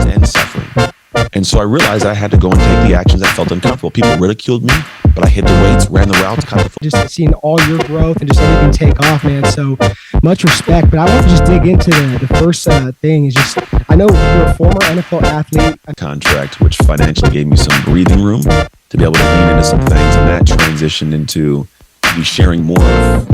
and suffering. And so I realized I had to go and take the actions that felt uncomfortable. People ridiculed me, but I hit the weights, ran the routes, just seeing all your growth and just everything take off, man. So much respect. But I want to just dig into the first thing is just, I know you're a former NFL athlete. Contract, which financially gave me some breathing room to be able to lean into some things. And that transitioned into me sharing more of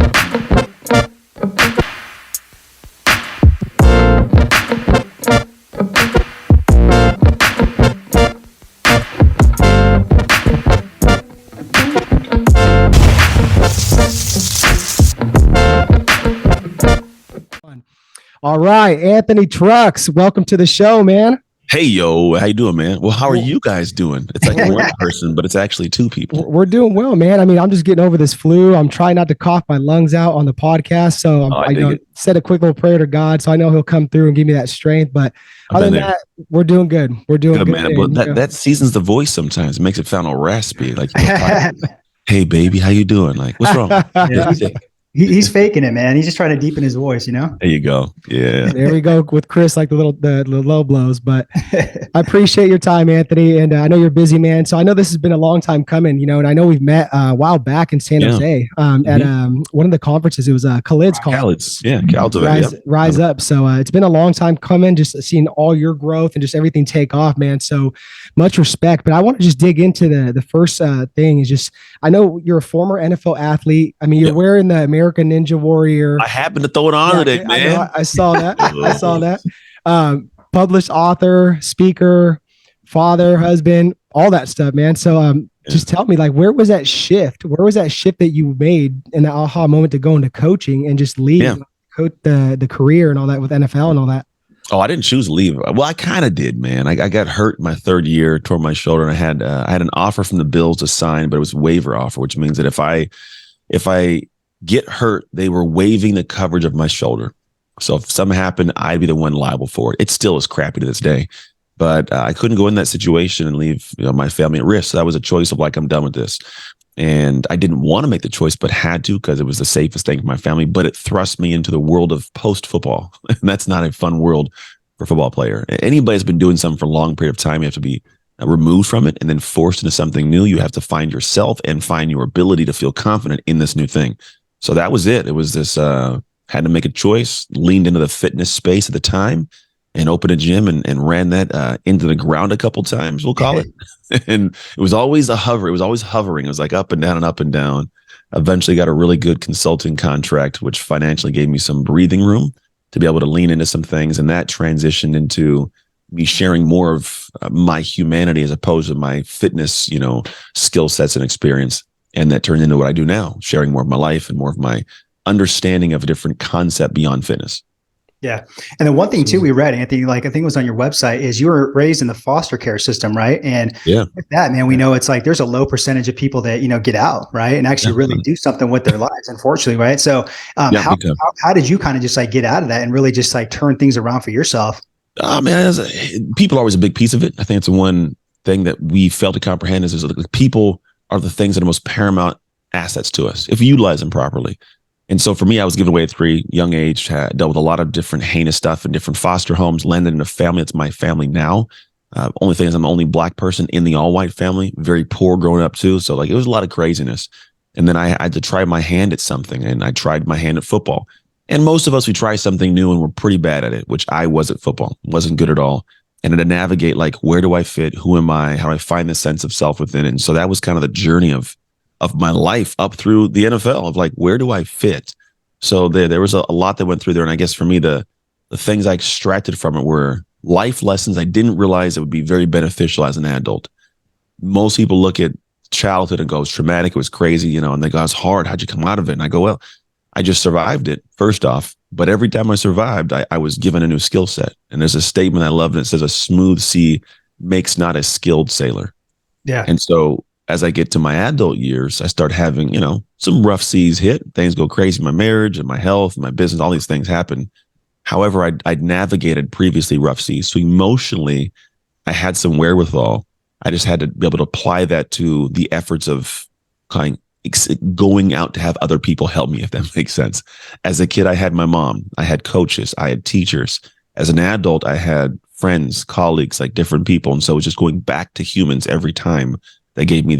All right, Anthony Trucks, welcome to the show, man. Hey, yo, how you doing, man? Well, how are you guys doing? It's like one person, but it's actually two people. We're doing well, man. I mean, I'm just getting over this flu. I'm trying not to cough my lungs out on the podcast. So I said a quick little prayer to God. So I know he'll come through and give me that strength. But other than that, we're doing good. We're doing good, man. And, but that seasons the voice sometimes. It makes it sound all raspy. Like, hey, baby, how you doing? Like, what's wrong? He's faking it, man. He's just trying to deepen his voice, you know? There you go. Yeah. There we go with Chris, like the low blows. But I appreciate your time, Anthony. And I know you're busy, man. So I know this has been a long time coming, you know, and I know we've met a while back in San Jose at one of the conferences. It was Khalid's conference. Khalid's. Rise Up. So it's been a long time coming, just seeing all your growth and just everything take off, man. So much respect. But I want to just dig into the first thing is just, I know you're a former NFL athlete. I mean, you're wearing the American Ninja Warrior. I happened to throw it on today, man. I saw that. I saw that. Published author, speaker, father, husband, all that stuff, man. So just tell me, like, where was that shift? Where was that shift that you made in the aha moment to go into coaching and just leave the career and all that with NFL and all that? Oh, I didn't choose to leave. Well, I kind of did, man. I got hurt my third year, tore my shoulder, and I had an offer from the Bills to sign, but it was a waiver offer, which means that if I get hurt, they were waiving the coverage of my shoulder. So if something happened, I'd be the one liable for it. It still is crappy to this day, but I couldn't go in that situation and leave my family at risk. So that was a choice of like, I'm done with this. And I didn't want to make the choice, but had to because it was the safest thing for my family. But it thrust me into the world of post-football. And that's not a fun world for a football player. Anybody that's been doing something for a long period of time, you have to be removed from it and then forced into something new. You have to find yourself and find your ability to feel confident in this new thing. So that was it. It was this, had to make a choice, leaned into the fitness space at the time and opened a gym and ran that into the ground a couple times, we'll call it. And it was always a hover. It was always hovering. It was like up and down and up and down. Eventually got a really good consulting contract, which financially gave me some breathing room to be able to lean into some things. And that transitioned into me sharing more of my humanity as opposed to my fitness, skill sets and experience. And that turned into what I do now, sharing more of my life and more of my understanding of a different concept beyond fitness. Yeah. And the one thing too, we read, Anthony, like I think it was on your website, is you were raised in the foster care system, right? And with that, man, we know it's like there's a low percentage of people that, get out, right? And actually really do something with their lives, unfortunately, right? So how did you kind of just like get out of that and really just like turn things around for yourself? Man, people are always a big piece of it. I think it's one thing that we fail to comprehend is like people are the things that are most paramount assets to us if we utilize them properly. And so for me, I was given away at a young age, dealt with a lot of different heinous stuff in different foster homes, landed in a family that's my family now. Only thing is I'm the only black person in the all-white family, very poor growing up too. So like it was a lot of craziness. And then I had to try my hand at something, and I tried my hand at football. And most of us, we try something new and we're pretty bad at it, which I was at football, wasn't good at all. And to navigate, like, where do I fit? Who am I? How do I find the sense of self within it? And so that was kind of the journey of my life up through the NFL of like, where do I fit? So there was a lot that went through there. And I guess for me, the things I extracted from it were life lessons I didn't realize it would be very beneficial as an adult. Most people look at childhood and go, it's traumatic, it was crazy, and they go, it's hard. How'd you come out of it? And I go, well, I just survived it, first off. But every time I survived, I was given a new skill set. And there's a statement I love, and it says, a smooth sea makes not a skilled sailor. Yeah. And so as I get to my adult years, I start having, some rough seas hit. Things go crazy. My marriage and my health and my business, all these things happen. However, I'd navigated previously rough seas. So emotionally, I had some wherewithal. I just had to be able to apply that to the efforts of going out to have other people help me, if that makes sense. As a kid, I had my mom. I had coaches. I had teachers. As an adult, I had friends, colleagues, like different people. And so it's just going back to humans every time that gave me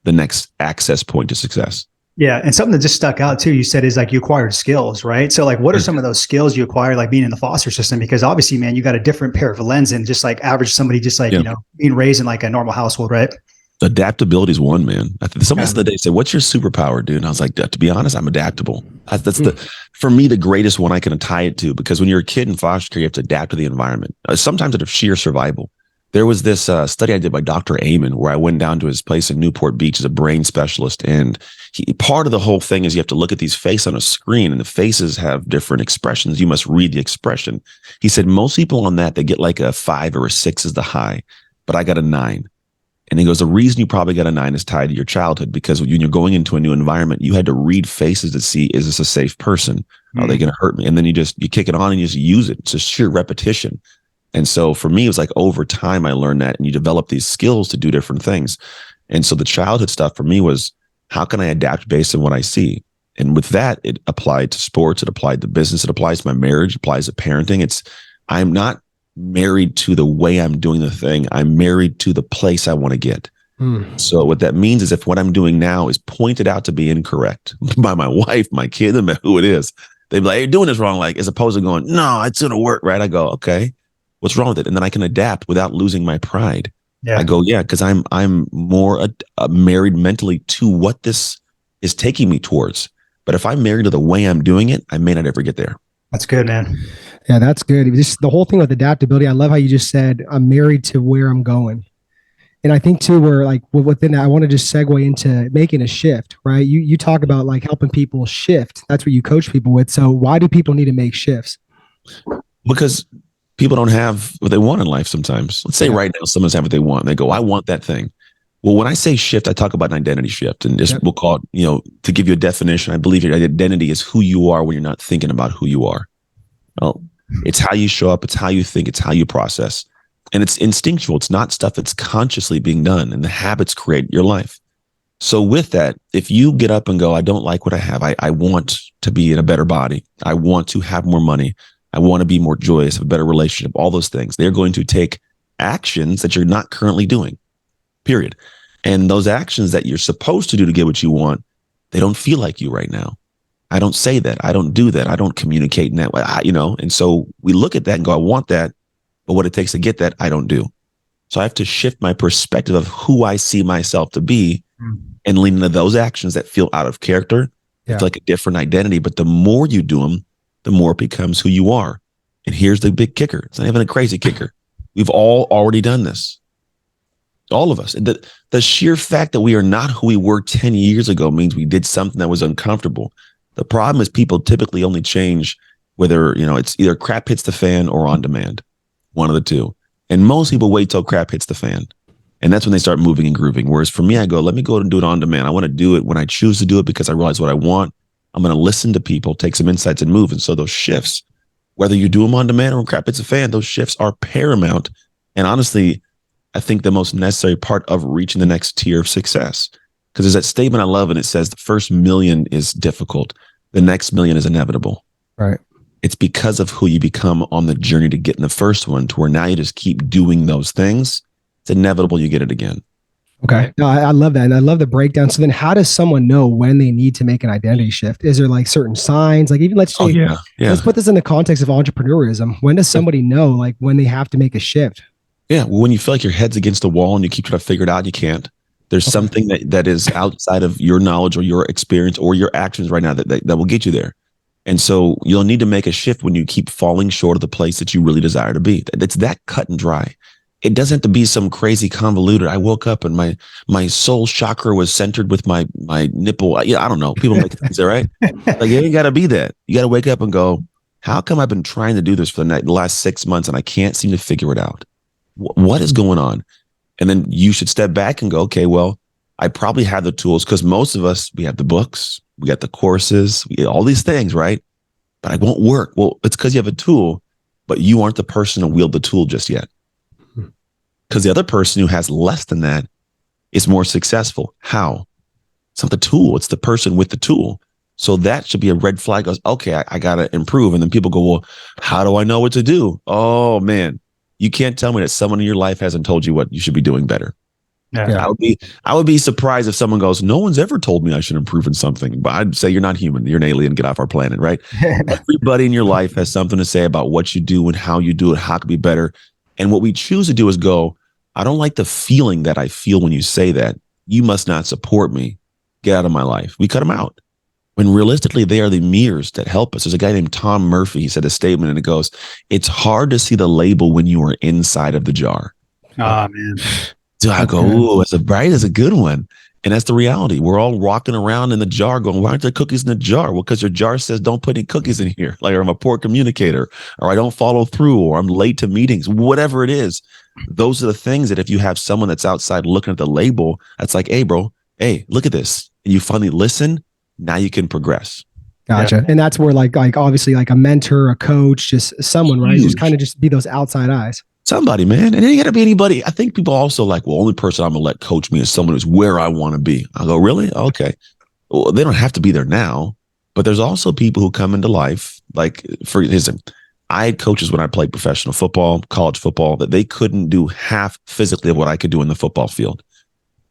the next access point to success. Yeah. And something that just stuck out too, you said, is like you acquired skills, right? So like, what are some of those skills you acquire, like being in the foster system? Because obviously, man, you got a different pair of lens than just like average somebody, just like, being raised in like a normal household, right? Adaptability is one, man. I think somebody the other day said, "What's your superpower, dude?" And I was like, "To be honest, I'm adaptable." That's for me, the greatest one I can tie it to, because when you're a kid in foster care, you have to adapt to the environment. Sometimes out of sheer survival. There was this study I did by Dr. Amen, where I went down to his place in Newport Beach as a brain specialist. And part of the whole thing is you have to look at these faces on a screen, and the faces have different expressions. You must read the expression. He said, most people on that, they get like a 5 or a 6 is the high, but I got a 9. And he goes, the reason you probably got a 9 is tied to your childhood, because when you're going into a new environment, you had to read faces to see, is this a safe person? Are they going to hurt me? And then you kick it on and you just use it. It's just sheer repetition. And so for me, it was like over time, I learned that, and you develop these skills to do different things. And so the childhood stuff for me was, how can I adapt based on what I see? And with that, it applied to sports, it applied to business, it applies to my marriage, it applies to parenting. I'm not married to the way I'm doing the thing. I'm married to the place I want to get. So what that means is, if what I'm doing now is pointed out to be incorrect by my wife, my kid, and who it is, they'd be like, hey, you're doing this wrong. Like, as opposed to going, no, it's going to work, right? I go, okay, what's wrong with it? And then I can adapt without losing my pride. Yeah. I go, yeah, because I'm more married mentally to what this is taking me towards. But if I'm married to the way I'm doing it, I may not ever get there. That's good, man. Yeah, that's good. Just the whole thing with adaptability. I love how you just said, I'm married to where I'm going. And I think too, we're like within that, I want to just segue into making a shift, right? You talk about like helping people shift. That's what you coach people with. So why do people need to make shifts? Because people don't have what they want in life sometimes. Let's say right now, someone's have what they want. And they go, I want that thing. Well, when I say shift, I talk about an identity shift, and we'll call it, to give you a definition, I believe your identity is who you are when you're not thinking about who you are. Well, it's how you show up. It's how you think. It's how you process. And it's instinctual. It's not stuff that's consciously being done, and the habits create your life. So with that, if you get up and go, I don't like what I have. I want to be in a better body. I want to have more money. I want to be more joyous, have a better relationship, all those things. They're going to take actions that you're not currently doing, period. And those actions that you're supposed to do to get what you want, they don't feel like you right now. I don't say that. I don't do that. I don't communicate in that way, and so we look at that and go, I want that, but what it takes to get that, I don't do. So I have to shift my perspective of who I see myself to be and lean into those actions that feel out of character. It's like a different identity, but the more you do them, the more it becomes who you are. And here's the big kicker. It's not even a crazy kicker. We've all already done this. All of us. The sheer fact that we are not who we were 10 years ago means we did something that was uncomfortable. The problem is people typically only change whether, it's either crap hits the fan or on demand, one of the two. And most people wait till crap hits the fan. And that's when they start moving and grooving. Whereas for me, I go, let me go and do it on demand. I want to do it when I choose to do it because I realize what I want. I'm going to listen to people, take some insights, and move. And so those shifts, whether you do them on demand or when crap hits the fan, those shifts are paramount. And honestly, I think the most necessary part of reaching the next tier of success. Because there's that statement I love, and it says the first million is difficult. The next million is inevitable. Right. It's because of who you become on the journey to get in the first one, to where now you just keep doing those things. It's inevitable you get it again. Okay. No, I love that. And I love the breakdown. So then how does someone know when they need to make an identity shift? Is there like certain signs? Like even let's say, let's put this in the context of entrepreneurism. When does somebody know like when they have to make a shift? Yeah. Well, when you feel like your head's against the wall and you keep trying to figure it out, and you can't. There's something that is outside of your knowledge or your experience or your actions right now that will get you there. And so you'll need to make a shift when you keep falling short of the place that you really desire to be. It's that cut and dry. It doesn't have to be some crazy convoluted. I woke up and my soul chakra was centered with my nipple. I don't know. People make things, all right? Like, it ain't got to be that. You got to wake up and go, how come I've been trying to do this for the last 6 months and I can't seem to figure it out? What is going on? And then you should step back and go, okay, well, I probably have the tools, because most of us, we have the books, we got the courses, we get all these things, right? But I won't work. Well, it's because you have a tool, but you aren't the person to wield the tool just yet. Because the other person who has less than that is more successful. How? It's not the tool. It's the person with the tool. So that should be a red flag. Goes, okay, I got to improve. And then people go, well, how do I know what to do? Oh, man. You can't tell me that someone in your life hasn't told you what you should be doing better. Yeah. I would be surprised if someone goes, no one's ever told me I should improve in something. But I'd say you're not human. You're an alien. Get off our planet, right? Everybody in your life has something to say about what you do and how you do it, how it could be better. And what we choose to do is go, I don't like the feeling that I feel when you say that. You must not support me. Get out of my life. We cut them out. When realistically, they are the mirrors that help us. There's a guy named Tom Murphy. He said a statement and it goes, it's hard to see the label when you are inside of the jar. Oh, man. So I go, ooh, that's a good one. And that's the reality. We're all walking around in the jar going, why aren't there cookies in the jar? Well, because your jar says don't put any cookies in here. Like, or I'm a poor communicator, or I don't follow through, or I'm late to meetings, whatever it is. Those are the things that if you have someone that's outside looking at the label, that's like, hey, bro, hey, look at this. And you finally listen. Now you can progress. Gotcha. Yeah. And that's where like obviously like a mentor, a coach, just someone, right? Huge. Just kind of just be those outside eyes. Somebody, man. And it ain't got to be anybody. I think people also like, well, only person I'm going to let coach me is someone who's where I want to be. I go, really? Okay. Well, they don't have to be there now, but there's also people who come into life. Like, for instance, I had coaches when I played professional football, college football, that they couldn't do half physically of what I could do in the football field.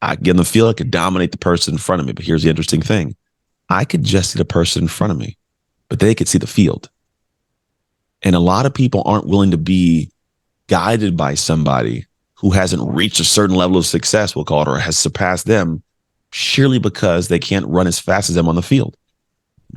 I get in the field, I could dominate the person in front of me. But here's the interesting thing. I could just see the person in front of me, but they could see the field. And a lot of people aren't willing to be guided by somebody who hasn't reached a certain level of success, we'll call it, or has surpassed them, surely because they can't run as fast as them on the field.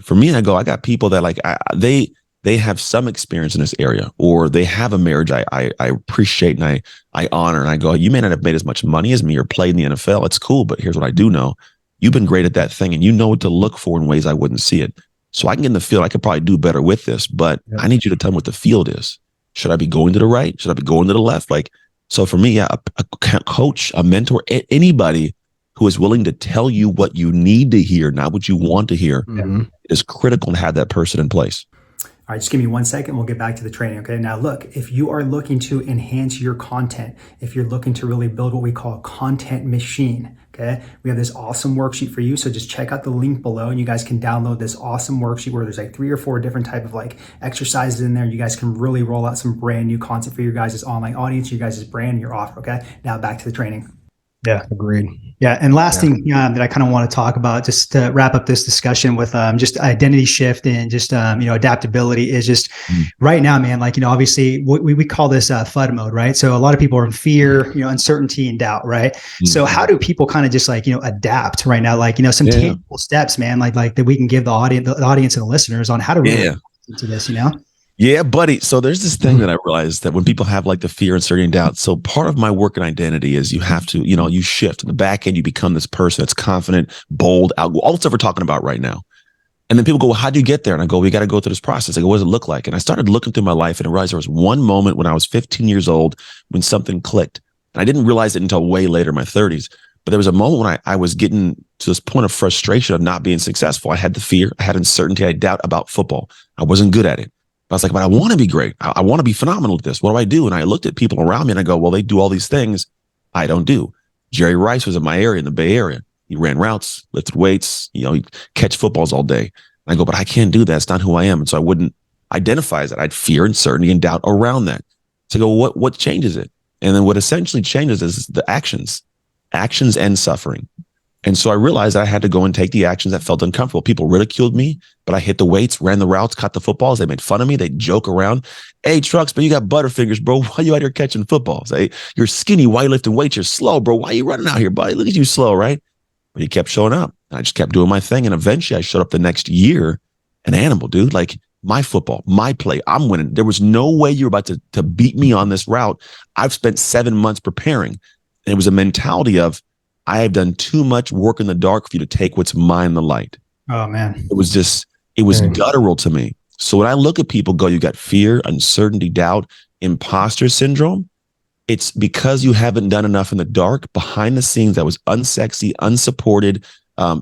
For me, I got people that like, they have some experience in this area, or they have a marriage I appreciate and I honor. And I go, you may not have made as much money as me or played in the NFL. It's cool, but here's what I do know. You've been great at that thing, and you know what to look for in ways I wouldn't see it. So I can get in the field. I could probably do better with this, but I need you to tell me what the field is. Should I be going to the right? Should I be going to the left? Like, so for me, yeah, a coach, a mentor, anybody who is willing to tell you what you need to hear, not what you want to hear, is critical to have that person in place. All right, just give me 1 second. We'll get back to the training. Okay. Now look, if you are looking to enhance your content, if you're looking to really build what we call a content machine, okay, we have this awesome worksheet for you. So just check out the link below and you guys can download this awesome worksheet where there's like 3 or 4 different type of like exercises in there. You guys can really roll out some brand new content for your guys' online audience, your guys' brand, your offer. Okay. Now back to the training. Yeah. Agreed. Yeah. And last thing that I kind of want to talk about, just to wrap up this discussion with just identity shift and just, adaptability is just right now, man, like, obviously we call this FUD mode, right? So a lot of people are in fear, uncertainty and doubt, right? So how do people kind of just like, adapt right now? Like, some tangible steps, man, like that we can give the audience and the listeners on how to really into this, Yeah, buddy. So there's this thing that I realized that when people have like the fear, uncertainty, and doubt. So part of my work and identity is you have to, you shift in the back end. You become this person that's confident, bold, all the stuff we're talking about right now. And then people go, well, how do you get there? And I go, we got to go through this process. I go, what does it look like? And I started looking through my life and I realized there was one moment when I was 15 years old when something clicked. And I didn't realize it until way later in my 30s. But there was a moment when I was getting to this point of frustration of not being successful. I had the fear, I had uncertainty, I had doubt about football. I wasn't good at it. I was like, but I want to be great. I want to be phenomenal at this. What do I do? And I looked at people around me and I go, well, they do all these things I don't do. Jerry Rice was in my area, in the Bay Area. He ran routes, lifted weights, he'd catch footballs all day. And I go, but I can't do that. It's not who I am. And so I wouldn't identify as that. I'd fear, uncertainty, and doubt around that. So I go, what changes it? And then what essentially changes is the actions and suffering. And so I realized I had to go and take the actions that felt uncomfortable. People ridiculed me, but I hit the weights, ran the routes, caught the footballs. They made fun of me. They joke around. Hey, Trucks, but you got butterfingers, bro. Why you out here catching footballs? Hey, you're skinny. Why you lifting weights? You're slow, bro. Why you running out here, buddy? Look at you slow, right? But he kept showing up. I just kept doing my thing. And eventually I showed up the next year, an animal, dude. Like my football, my play, I'm winning. There was no way you were about to beat me on this route. I've spent 7 months preparing. And it was a mentality of, I have done too much work in the dark for you to take what's mine in the light. Oh, man. It was guttural to me. So when I look at people go, you got fear, uncertainty, doubt, imposter syndrome. It's because you haven't done enough in the dark, behind the scenes, that was unsexy, unsupported,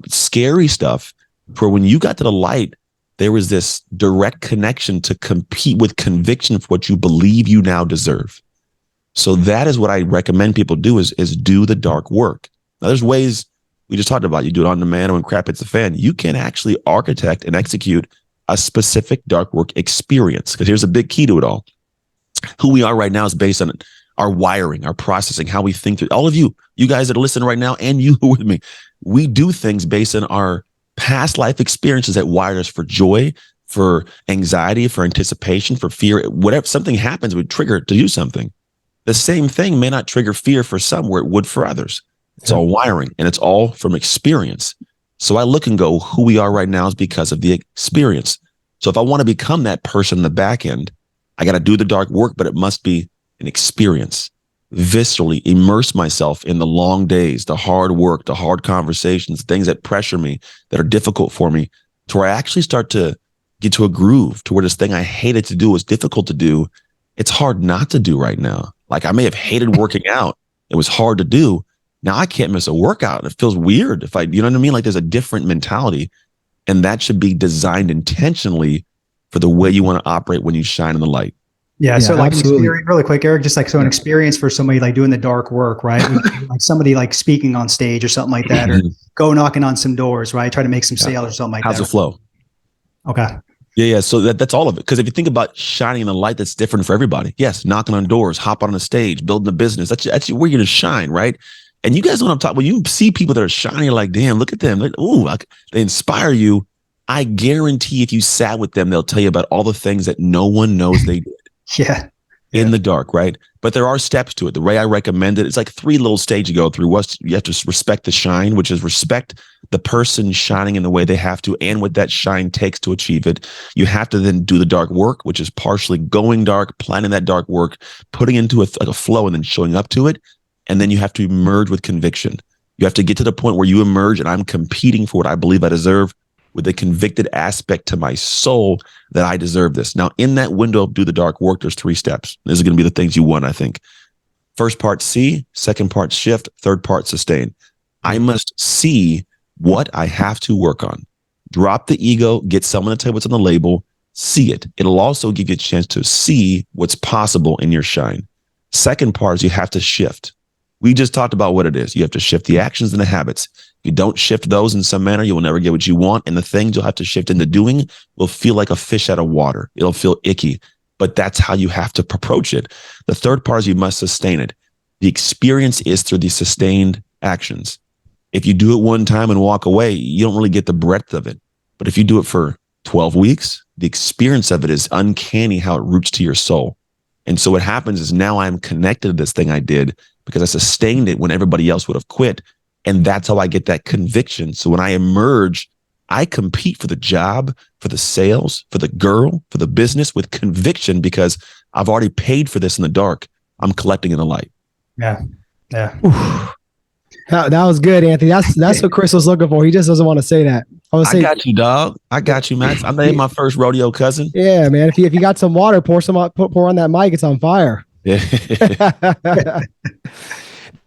scary stuff. For when you got to the light, there was this direct connection to compete with conviction for what you believe you now deserve. So that is what I recommend people do is do the dark work. Now, there's ways we just talked about. You do it on demand or when crap hits the fan. You can actually architect and execute a specific dark work experience. Because here's a big key to it all. Who we are right now is based on our wiring, our processing, how we think. All of you guys that are listening right now, and you with me, we do things based on our past life experiences that wire us for joy, for anxiety, for anticipation, for fear. Whatever something happens would trigger it to do something. The same thing may not trigger fear for some where it would for others. It's all wiring, and it's all from experience. So I look and go, who we are right now is because of the experience. So if I want to become that person in the back end, I got to do the dark work, but it must be an experience. Viscerally immerse myself in the long days, the hard work, the hard conversations, things that pressure me, that are difficult for me, to where I actually start to get to a groove, to where this thing I hated to do was difficult to do. It's hard not to do right now. Like I may have hated working out. It was hard to do. Now I can't miss a workout. It feels weird if you know what I mean? Like there's a different mentality, and that should be designed intentionally for the way you want to operate when you shine in the light. Yeah. So like really quick, Eric, just like, so an Yeah. experience for somebody like doing the dark work, right? Like somebody like speaking on stage or something like that, or go knocking on some doors, right? Try to make some sales or something like How's that. it flow? Okay. Yeah. So that's all of it. Because if you think about shining in the light, that's different for everybody. Yes, knocking on doors, hop on a stage, building a business. That's where you're going to shine, right? And you guys know what I'm talking. When you see people that are shining, you're like, damn, look at them. Like, ooh, they inspire you. I guarantee if you sat with them, they'll tell you about all the things that no one knows they did. Yeah. In the dark, right? But there are steps to it. The way I recommend it, it's like 3 little stages you go through. You have to respect the shine, which is respect the person shining in the way they have to and what that shine takes to achieve it. You have to then do the dark work, which is partially going dark, planning that dark work, putting into a flow and then showing up to it. And then you have to emerge with conviction. You have to get to the point where you emerge and I'm competing for what I believe I deserve, with a convicted aspect to my soul that I deserve this. Now, in that window of do the dark work, there's 3 steps. This is going to be the things you want, I think. First part, see. Second part, shift. Third part, sustain. I must see what I have to work on. Drop the ego, get someone to tell you what's on the label, see it. It'll also give you a chance to see what's possible in your shine. Second part is you have to shift. We just talked about what it is. You have to shift the actions and the habits. If you don't shift those in some manner, you will never get what you want. And the things you'll have to shift into doing will feel like a fish out of water. It'll feel icky, but that's how you have to approach it. The third part is you must sustain it. The experience is through the sustained actions. If you do it one time and walk away, you don't really get the breadth of it. But if you do it for 12 weeks, the experience of it is uncanny how it roots to your soul. And so what happens is now I'm connected to this thing I did because I sustained it when everybody else would have quit. And that's how I get that conviction. So when I emerge, I compete for the job, for the sales, for the girl, for the business with conviction because I've already paid for this in the dark. I'm collecting in the light. Yeah. Yeah. That was good, Anthony. That's what Chris was looking for. He just doesn't want to say that. I got you, dog. I got you, man. I made my first rodeo cousin. Yeah, man. If you got some water, pour on that mic. It's on fire. Yeah.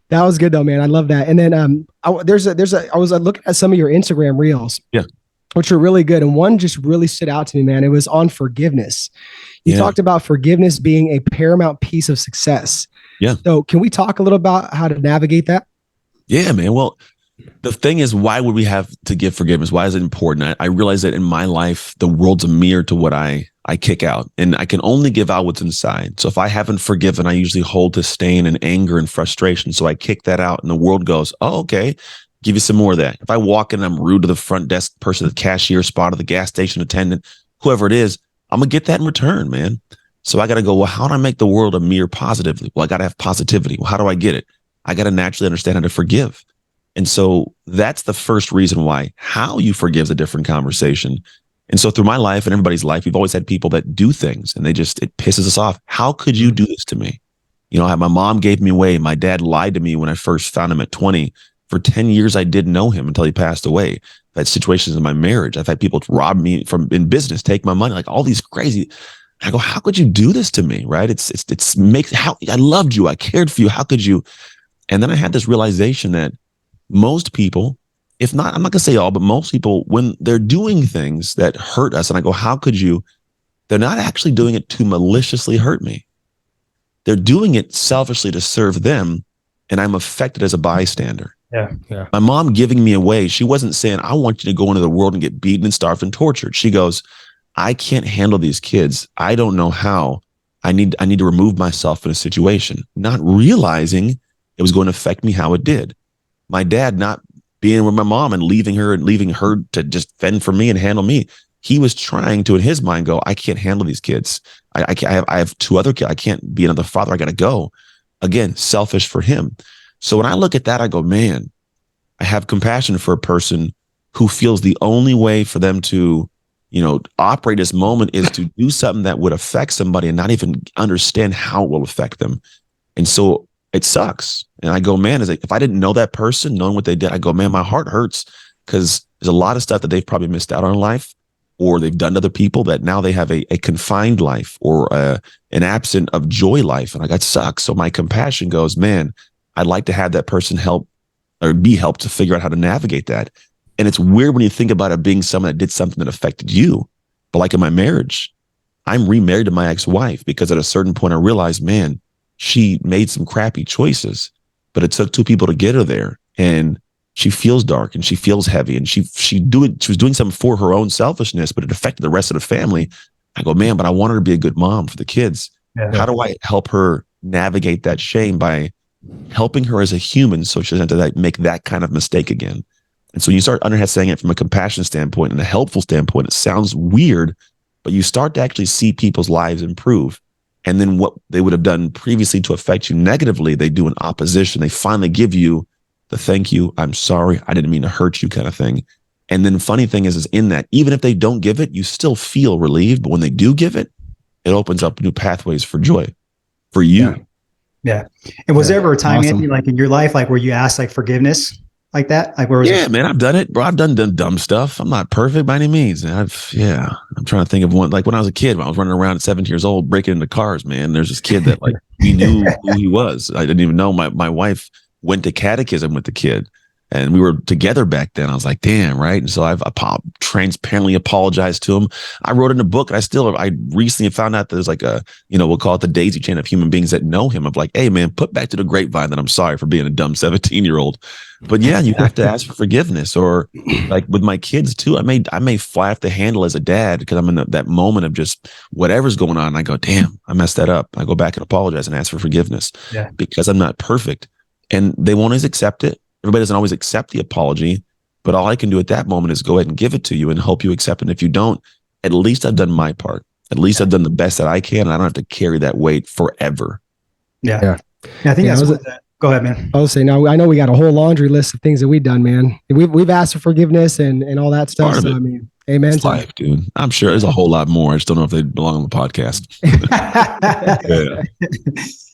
That was good though, man. I love that. And then I was looking at some of your Instagram reels, yeah, which are really good. And one just really stood out to me, man. It was on forgiveness. You talked about forgiveness being a paramount piece of success. Yeah. So can we talk a little about how to navigate that? Yeah, man. Well, the thing is, why would we have to give forgiveness? Why is it important? I realize that in my life, the world's a mirror to what I kick out, and I can only give out what's inside. So if I haven't forgiven, I usually hold disdain and anger and frustration. So I kick that out and the world goes, oh, okay, give you some more of that. If I walk in and I'm rude to the front desk person, the cashier spot, or the gas station attendant, whoever it is, I'm going to get that in return, man. So I got to go, well, how do I make the world a mirror positively? Well, I got to have positivity. Well, how do I get it? I got to naturally understand how to forgive. And so that's the first reason why. How you forgive is a different conversation. And so through my life and everybody's life, we've always had people that do things and it pisses us off. How could you do this to me? You know, my mom gave me away. My dad lied to me when I first found him at 20. For 10 years, I didn't know him until he passed away. I've had situations in my marriage. I've had people rob me in business, take my money, like all these crazy. I go, how could you do this to me? Right? I loved you. I cared for you. How could you? And then I had this realization that most people, if not, I'm not going to say all, but most people, when they're doing things that hurt us, and I go, how could you? They're not actually doing it to maliciously hurt me. They're doing it selfishly to serve them, and I'm affected as a bystander. Yeah. My mom giving me away, she wasn't saying, I want you to go into the world and get beaten and starved and tortured. She goes, I can't handle these kids. I don't know how. I need to remove myself in a situation, not realizing it was going to affect me how it did. My dad not being with my mom and leaving her to just fend for me and handle me. He was trying to, in his mind, go, I can't handle these kids. I have two other kids. I can't be another father. I got to go. Again, selfish for him. So when I look at that, I go, man, I have compassion for a person who feels the only way for them to, operate this moment is to do something that would affect somebody and not even understand how it will affect them. And so it sucks. And I go, man, if I didn't know that person, knowing what they did, I go, man, my heart hurts because there's a lot of stuff that they've probably missed out on in life, or they've done to other people that now they have a confined life or an absent of joy life. And that sucks. So my compassion goes, man, I'd like to have that person help or be helped to figure out how to navigate that. And it's weird when you think about it being someone that did something that affected you. But like in my marriage, I'm remarried to my ex-wife because at a certain point I realized, man, she made some crappy choices, but it took two people to get her there. And she feels dark and she feels heavy, and she was doing something for her own selfishness, but it affected the rest of the family. I go, man, but I want her to be a good mom for the kids. Yeah. How do I help her navigate that shame by helping her as a human so she doesn't have to make that kind of mistake again? And so you start saying it from a compassion standpoint and a helpful standpoint. It sounds weird, but you start to actually see people's lives improve. And then what they would have done previously to affect you negatively, they do in opposition. They finally give you the thank you, I'm sorry, I didn't mean to hurt you kind of thing. And then funny thing is in that, even if they don't give it, you still feel relieved. But when they do give it, it opens up new pathways for joy for you. Yeah. And was there ever a time, Anthony, like in your life, like where you asked like forgiveness like that? Like where was it? Man, I've done it, bro. I've done dumb stuff. I'm not perfect by any means. And I'm trying to think of one, like when I was a kid, when I was running around at 17 years old, breaking into cars, man, there's this kid that like, we knew who he was. I didn't even know. My wife went to catechism with the kid, and we were together back then. I was like, damn, right? And so I've transparently apologized to him. I wrote in a book, and I recently found out there's like a, we'll call it the daisy chain of human beings that know him, of like, hey man, put back to the grapevine that I'm sorry for being a dumb 17-year-old. But yeah, you have to ask for forgiveness. Or like with my kids too, I may fly off the handle as a dad because I'm in that moment of just whatever's going on. And I go, damn, I messed that up. I go back and apologize and ask for forgiveness because I'm not perfect. And they won't always accept it. Everybody doesn't always accept the apology, but all I can do at that moment is go ahead and give it to you and hope you accept it. And if you don't, at least I've done my part. At least I've done the best that I can, and I don't have to carry that weight forever. Yeah. I think that's what go ahead, man. I was saying, now I know we got a whole laundry list of things that we've done, man. We've asked for forgiveness and all that stuff. So, I mean, amen. It's life, dude. I'm sure there's a whole lot more. I just don't know if they belong on the podcast.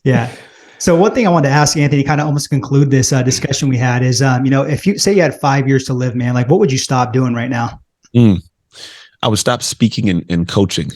Yeah. So one thing I wanted to ask Anthony, kind of almost conclude this discussion we had is, if you say you had 5 years to live, man, like what would you stop doing right now? I would stop speaking and coaching.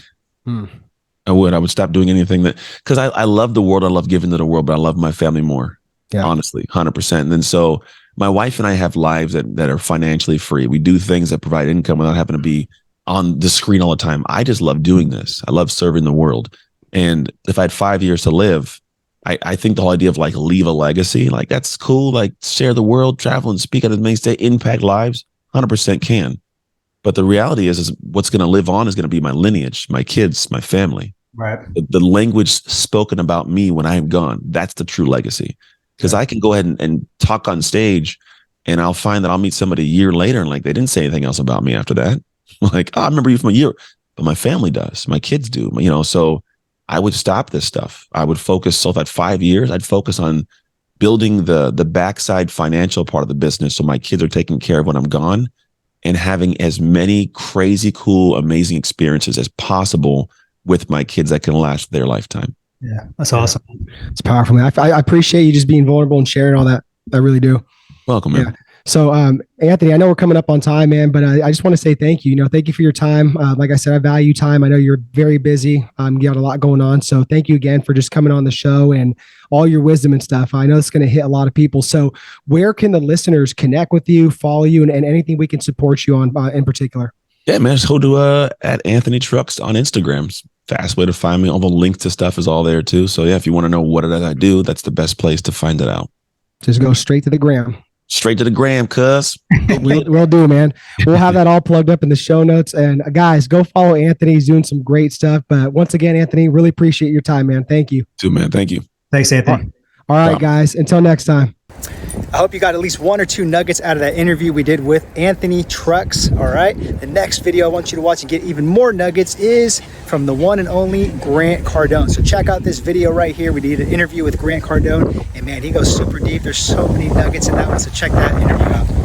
I would stop doing anything because I love the world. I love giving to the world, but I love my family more, honestly, 100%. And then so my wife and I have lives that are financially free. We do things that provide income without having to be on the screen all the time. I just love doing this. I love serving the world. And if I had 5 years to live, I think the whole idea of like leave a legacy, like that's cool. Like share the world, travel and speak at the main stage, impact lives, 100% can. But the reality is what's going to live on is going to be my lineage, my kids, my family. Right. The language spoken about me when I am gone, that's the true legacy. Because I can go ahead and talk on stage, and I'll find that I'll meet somebody a year later and like they didn't say anything else about me after that. Like, I remember you from a year, but my family does, my kids do, so I would stop this stuff. I would focus. So if I had 5 years, I'd focus on building the backside financial part of the business. So my kids are taken care of when I'm gone, and having as many crazy, cool, amazing experiences as possible with my kids that can last their lifetime. Yeah. That's awesome. It's powerful, man. I appreciate you just being vulnerable and sharing all that. I really do. Welcome, man. Yeah. So, Anthony, I know we're coming up on time, man, but I just want to say thank you. Thank you for your time. Like I said, I value time. I know you're very busy. You got a lot going on. So thank you again for just coming on the show and all your wisdom and stuff. I know it's going to hit a lot of people. So where can the listeners connect with you, follow you, and anything we can support you on in particular? Yeah, man, just go to at Anthony Trucks on Instagram. Fast way to find me. All the links to stuff is all there too. So yeah, if you want to know what it is I do, that's the best place to find it out. Just go straight to the gram. Straight to the gram, cuz. We'll do, man. We'll have that all plugged up in the show notes. And guys, go follow Anthony. He's doing some great stuff. But once again, Anthony, really appreciate your time, man. Thank you. Too, man. Thank you. Thanks, Anthony. All right, guys. Until next time. I hope you got at least 1 or 2 nuggets out of that interview we did with Anthony Trucks. All right. The next video I want you to watch and get even more nuggets is from the one and only Grant Cardone. So check out this video right here. We did an interview with Grant Cardone, and man, he goes super deep. There's so many nuggets in that one. So check that interview out.